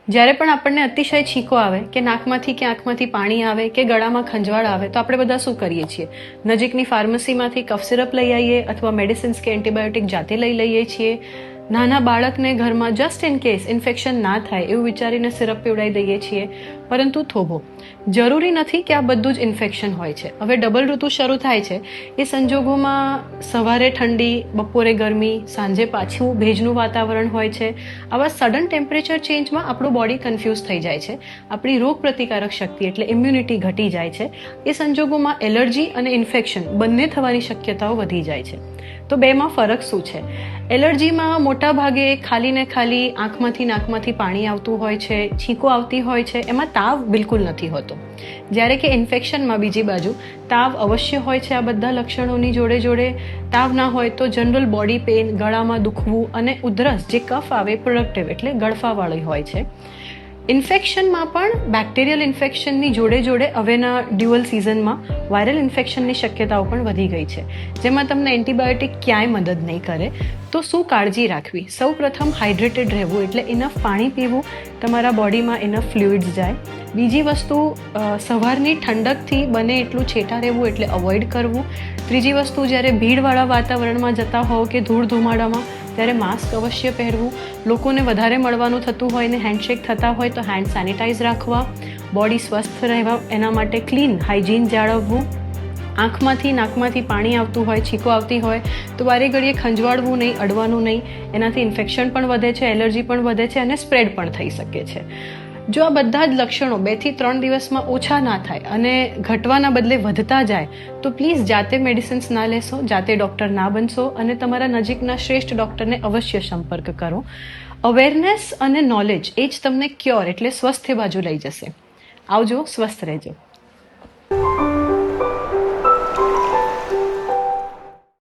જ્યારે પણ આપણને અતિશય છીંકો આવે કે નાકમાંથી કે આંખમાંથી પાણી આવે કે ગળામાં ખંજવાળ આવે તો આપણે બધા શું કરીએ છીએ? નજીકની ફાર્મસીમાંથી કફ સિરપ લઈ આવીએ અથવા મેડિસિન્સ કે એન્ટીબાયોટિક જાતે લઈ લઈએ છીએ. નાના બાળકને ઘરમાં જસ્ટ ઇન કેસ ઇન્ફેક્શન ના થાય એવું વિચારીને સિરપ પીવડાવી દઈએ છીએ. પરંતુ થોભો, જરૂરી નથી કે આ બધું જ ઇન્ફેક્શન હોય છે. હવે ડબલ ઋતુ શરૂ થાય છે એ સંજોગોમાં સવારે ઠંડી, બપોરે ગરમી, સાંજે પાછું ભેજનું વાતાવરણ હોય છે. આવા સડન ટેમ્પરેચર ચેન્જમાં આપણું બોડી કન્ફ્યુઝ થઈ જાય છે. આપણી રોગ પ્રતિકારક શક્તિ એટલે ઇમ્યુનિટી ઘટી જાય છે. એ સંજોગોમાં એલર્જી અને ઇન્ફેક્શન બંને થવાની શક્યતાઓ વધી જાય છે. તો બેમાં ફરક શું છે? એલર્જીમાં મોટા ભાગે ખાલી ને ખાલી આંખમાંથી નાકમાંથી પાણી આવતું હોય છે, છીંકો આવતી હોય છે, એમાં તાવ બિલકુલ નથી હોતો. જ્યારે કે ઇન્ફેક્શનમાં બીજી બાજુ તાવ અવશ્ય હોય છે. આ બધા લક્ષણોની જોડે જોડે તાવ ના હોય તો જનરલ બોડી પેઇન, ગળામાં દુખવું અને ઉધરસ જે કફ આવે પ્રોડક્ટિવ એટલે ગળફાવાળી હોય છે. ઇન્ફેક્શનમાં પણ બેક્ટેરિયલ ઇન્ફેક્શનની જોડે જોડે હવેના ડ્યુઅલ સિઝનમાં વાયરલ ઇન્ફેક્શનની શક્યતાઓ પણ વધી ગઈ છે, જેમાં તમને એન્ટીબાયોટિક ક્યાંય મદદ નહીં કરે. તો શું કાળજી રાખવી? સૌ પ્રથમ હાઇડ્રેટેડ રહેવું એટલે ઇનફ પાણી પીવું, તમારા બોડીમાં ઇનફ ફ્લુઇડ્સ જાય. બીજી વસ્તુ, સવારની ઠંડકથી બને એટલું છેટા રહેવું એટલે અવોઇડ કરવું. ત્રીજી વસ્તુ, જ્યારે ભીડવાળા વાતાવરણમાં જતા હોવ કે ધૂળ ધુમાડામાં ત્યારે માસ્ક અવશ્ય પહેરવું. લોકોને વધારે મળવાનું થતું હોય ને હેન્ડશેક થતા હોય તો હેન્ડ સેનિટાઈઝ રાખવા. બોડી સ્વસ્થ રહેવા એના માટે ક્લીન હાઇજીન જાળવવું. આંખમાંથી નાકમાંથી પાણી આવતું હોય, છીંકો આવતી હોય તો વારે ઘડીએ ખંજવાળવું નહીં, અડવાનું નહીં. એનાથી ઇન્ફેક્શન પણ વધે છે, એલર્જી પણ વધે છે અને સ્પ્રેડ પણ થઈ શકે છે. જો આ બધા જ લક્ષણો 2 થી 3 દિવસમાં ઓછા ના થાય અને ઘટવાના બદલે વધતા જાય તો પ્લીઝ જાતે મેડિસિન્સ ના લેશો, જાતે ડૉક્ટર ના બનશો અને તમારા નજીકના શ્રેષ્ઠ ડૉક્ટરને અવશ્ય સંપર્ક કરો. અવેરનેસ અને નોલેજ એ જ તમને ક્યોર એટલે સ્વસ્થ્ય બાજુ લઈ જશે. આવજો, સ્વસ્થ રહેજો.